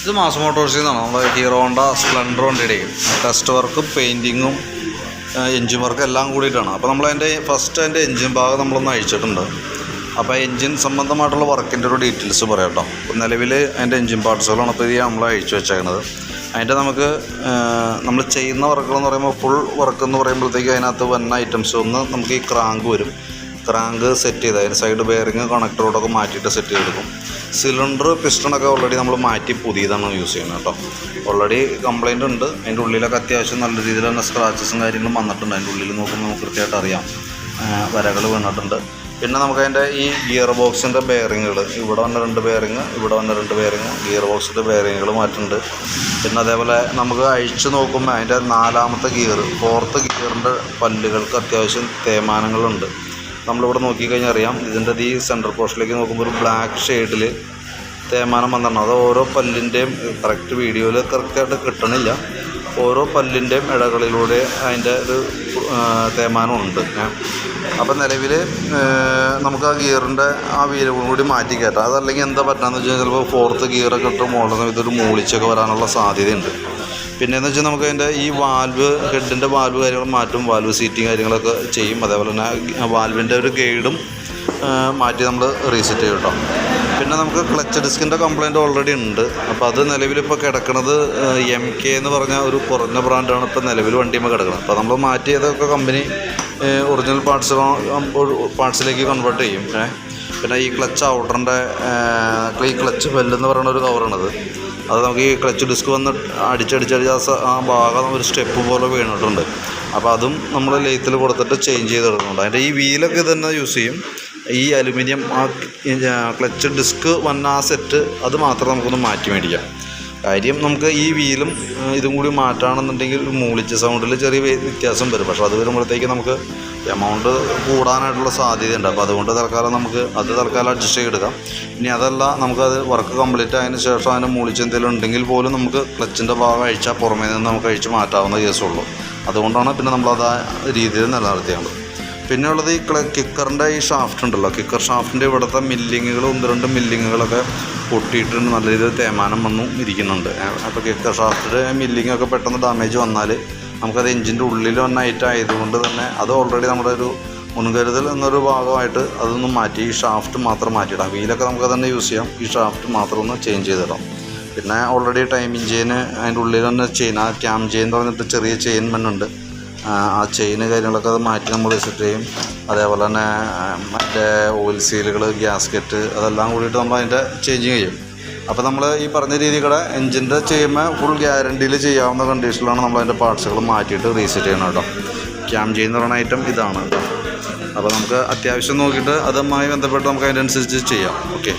ഇത് മാസ് മോട്ടോഴ്സിൽ നിന്നാണ് നമ്മൾ ഹീറോ ഹോണ്ട സ്പ്ലെൻഡർ വണ്ടിയുടെയും ടെസ്റ്റ് വർക്കും പെയിൻറ്റിങ്ങും എൻജിൻ വർക്കും എല്ലാം കൂടിയിട്ടാണ്. അപ്പോൾ നമ്മളതിൻ്റെ ഫസ്റ്റ് എൻജിൻ ഭാഗം നമ്മളൊന്ന് അഴിച്ചിട്ടുണ്ട്. അപ്പോൾ എൻജിൻ സംബന്ധമായിട്ടുള്ള വർക്കിൻ്റെ ഒരു ഡീറ്റെയിൽസ് പറയാം കേട്ടോ. അപ്പോൾ നിലവിൽ അതിൻ്റെ എൻജിൻ പാർട്സുകളാണ് ഇപ്പോൾ നമ്മൾ അഴിച്ചു വെച്ചേക്കുന്നത്. അതിൻ്റെ നമുക്ക് നമ്മൾ ചെയ്യുന്ന വർക്കുകളെന്ന് പറയുമ്പോൾ ഫുൾ വർക്ക് എന്ന് പറയുമ്പോഴത്തേക്ക് അതിനകത്ത് വന്ന ഐറ്റംസ് ഒന്ന് നമുക്ക് ഈ ക്രാങ്ക് വരും. ക്രാങ്ക് സെറ്റ് ചെയ്ത് അതിന് സൈഡ് ബെയറിങ് കണക്ടറോടൊക്കെ മാറ്റിയിട്ട് സെറ്റ് ചെയ്തെടുക്കും. സിലിണ്ടർ പിസ്റ്റണൊക്കെ ഓൾറെഡി നമ്മൾ മാറ്റി പുതിയതാണ് യൂസ് ചെയ്യുന്നത് കേട്ടോ. ഓൾറെഡി കംപ്ലയിൻ്റ് ഉണ്ട്. അതിൻ്റെ ഉള്ളിലൊക്കെ അത്യാവശ്യം നല്ല രീതിയിൽ തന്നെ സ്ക്രാച്ചസും കാര്യങ്ങളും വന്നിട്ടുണ്ട്. അതിൻ്റെ ഉള്ളിൽ നോക്കുമ്പോൾ നമുക്ക് കൃത്യമായിട്ട് അറിയാം വരകൾ വീണിട്ടുണ്ട്. പിന്നെ നമുക്കതിൻ്റെ ഈ ഗിയർ ബോക്സിൻ്റെ ബെയറിങ്ങുകൾ ഇവിടെ വന്ന 2 ബെയറിങ്, ഇവിടെ വന്ന 2 ബെയറിങ്, ഗിയർ ബോക്സിൻ്റെ ബെയറിങ്ങുകൾ മാറ്റുന്നുണ്ട്. പിന്നെ അതേപോലെ നമുക്ക് അഴിച്ചു നോക്കുമ്പോൾ അതിൻ്റെ 4ാമത്തെ ഗിയർ 4th ഗിയറിൻ്റെ പല്ലുകൾക്ക് അത്യാവശ്യം തേയ്മാനങ്ങളുണ്ട്. നമ്മളിവിടെ നോക്കിക്കഴിഞ്ഞാൽ അറിയാം. ഇതിൻ്റെ ഈ സെൻട്രൽ പോർഷനിലേക്ക് നോക്കുമ്പോൾ ഒരു ബ്ലാക്ക് ഷെയ്ഡിൽ തേയ്മാനം വന്നിട്ടുണ്ട്. അത് ഓരോ പല്ലിൻ്റെയും കറക്റ്റ് വീഡിയോയിൽ കറക്റ്റായിട്ട് കിട്ടണില്ല. ഓരോ പല്ലിൻ്റെയും ഇടകളിലൂടെ അതിൻ്റെ ഒരു തേയ്മാനമുണ്ട്. അപ്പം നിലവിൽ നമുക്ക് ആ ഗിയറിൻ്റെ ആ വീലുകളും കൂടി മാറ്റി കയറ്റാം. അതല്ലെങ്കിൽ എന്താ പറ്റുകയെന്ന് വെച്ചാൽ ചിലപ്പോൾ 4th ഗിയറൊക്കെ ഇട്ട് മോളുന്ന സമയത്ത് ഒരു മൂളിച്ചൊക്കെ വരാനുള്ള സാധ്യതയുണ്ട്. പിന്നെയെന്ന് വെച്ചാൽ നമുക്ക് അതിൻ്റെ ഈ വാൽവ് ഹെഡിൻ്റെ വാൽവ് കാര്യങ്ങൾ മാറ്റും, വാൽവ് സീറ്റിങ് കാര്യങ്ങളൊക്കെ ചെയ്യും. അതേപോലെ തന്നെ വാൽവിൻ്റെ ഒരു ഗൈഡും മാറ്റി നമ്മൾ റീസെറ്റ് ചെയ്യും കേട്ടോ. പിന്നെ നമുക്ക് ക്ലച്ച് ഡിസ്കിൻ്റെ കംപ്ലയിൻ്റ് ഓൾറെഡി ഉണ്ട്. അപ്പോൾ അത് നിലവിലിപ്പോൾ കിടക്കുന്നത് MK എന്ന് പറഞ്ഞ ഒരു കുറഞ്ഞ ബ്രാൻഡാണ് ഇപ്പോൾ നിലവിൽ വണ്ടിയുമ്പോൾ കിടക്കുന്നത്. അപ്പോൾ നമ്മൾ മാറ്റിയതൊക്കെ കമ്പനി ഒറിജിനൽ പാർട്സിലേക്ക് കൺവേർട്ട് ചെയ്യും. പിന്നെ ഈ ക്ലച്ച് ഔട്ടറിൻ്റെ ഈ ക്ലച്ച് ബെല്ലെന്ന് പറയുന്ന ഒരു കവറാണത്. അത് നമുക്ക് ഈ ക്ലച്ച് ഡിസ്ക് വന്ന് അടിച്ചടിച്ച് ആ ഭാഗം ഒരു സ്റ്റെപ്പ് പോലെ വീണിട്ടുണ്ട്. അപ്പോൾ അതും നമ്മൾ ലെയ്ത്തിൽ കൊടുത്തിട്ട് ചേഞ്ച് ചെയ്തെടുക്കുന്നുണ്ട്. അതിൻ്റെ ഈ വീലൊക്കെ തന്നെ യൂസ് ചെയ്യും. ഈ അലുമിനിയം ആ ക്ലച്ച് ഡിസ്ക് വന്ന ആ സെറ്റ് അത് മാത്രം നമുക്കൊന്ന് മാറ്റി മേടിക്കാം. കാര്യം നമുക്ക് ഈ വീലും ഇതും കൂടി മാറ്റുകയാണെന്നുണ്ടെങ്കിൽ ഒരു മൂളിച്ച സൗണ്ടിൽ ചെറിയ വ്യത്യാസം വരും. പക്ഷേ അത് വരുമ്പോഴത്തേക്ക് നമുക്ക് എമൗണ്ട് കൂടാനായിട്ടുള്ള സാധ്യതയുണ്ട്. അപ്പോൾ അതുകൊണ്ട് തൽക്കാലം നമുക്ക് അത് അഡ്ജസ്റ്റ് ചെയ്തെടുക്കാം. ഇനി അതല്ല നമുക്കത് വർക്ക് കംപ്ലീറ്റ് ആയതിനു ശേഷം അതിന് മൂളിച്ച് എന്തെങ്കിലും ഉണ്ടെങ്കിൽ പോലും നമുക്ക് ക്ലച്ചിൻ്റെ ഭാഗം അഴിച്ചാൽ പുറമേ നിന്ന് നമുക്ക് അഴിച്ച് മാറ്റാവുന്ന കേസുള്ളൂ. അതുകൊണ്ടാണ് പിന്നെ നമ്മളത് ആ രീതിയിൽ നിലനിർത്തിയത്. പിന്നെ ഉള്ളത് ഈ കിക്കറിൻ്റെ ഈ ഷാഫ്റ്റ് ഉണ്ടല്ലോ, കിക്കർ ഷാഫ്റ്റിൻ്റെ ഇവിടുത്തെ മില്ലിങ്ങുകൾ 1-2 മില്ലിങ്ങുകളൊക്കെ പൊട്ടിയിട്ടുണ്ട്. നല്ല രീതിയിൽ തേയ്മാനം വന്നും ഇരിക്കുന്നുണ്ട്. അപ്പോൾ കിക്കർ ഷാഫ്റ്റിൻ്റെ മില്ലിങ്ങൊക്കെ പെട്ടെന്ന് ഡാമേജ് വന്നാൽ നമുക്കത് എഞ്ചിൻ്റെ ഉള്ളിൽ വന്ന ഐറ്റം ആയതുകൊണ്ട് തന്നെ അത് ഓൾറെഡി നമ്മുടെ ഒരു മുൻകരുതൽ എന്നൊരു ഭാഗമായിട്ട് അതൊന്നും മാറ്റി ഈ ഷാഫ്റ്റ് മാത്രം മാറ്റിയിടാം. വീലൊക്കെ നമുക്ക് തന്നെ യൂസ് ചെയ്യാം. ഈ ഷാഫ്റ്റ് മാത്രം ഒന്ന് ചേഞ്ച് ചെയ്തിടാം. പിന്നെ ഓൾറെഡി ടൈമിങ് ചെയിന് അതിൻ്റെ ഉള്ളിൽ തന്നെ ചെയിൻ, ആ ക്യാം ചെയിൻ എന്ന് പറഞ്ഞിട്ട് ചെറിയ ചെയിൻ മണ്ണുണ്ട്. ആ ചെയിന് കാര്യങ്ങളൊക്കെ അത് മാറ്റി നമ്മൾ സെറ്റ് ചെയ്യും. അതേപോലെ തന്നെ മറ്റേ ഓയിൽ സീലുകൾ, ഗ്യാസ്കറ്റ് അതെല്ലാം കൂടിയിട്ട് നമ്മൾ അതിൻ്റെ ചേഞ്ചിങ് ചെയ്യും. അപ്പോൾ നമ്മൾ ഈ പറഞ്ഞ രീതിയുടെ എൻജിൻ്റെ ചെയ്യുമ്പോൾ ഫുൾ ഗ്യാരണ്ടിയിൽ ചെയ്യാവുന്ന കണ്ടീഷനിലാണ് നമ്മൾ അതിൻ്റെ പാർട്സുകൾ മാറ്റിയിട്ട് റീസെറ്റ് ചെയ്യണം കേട്ടോ. ക്യാം ചെയിൻ എന്ന് പറയുന്ന ഐറ്റം ഇതാണ് കേട്ടോ. അപ്പോൾ നമുക്ക് അത്യാവശ്യം നോക്കിയിട്ട് അതുമായി ബന്ധപ്പെട്ട് നമുക്ക് അതിനനുസരിച്ച് ചെയ്യാം. ഓക്കെ.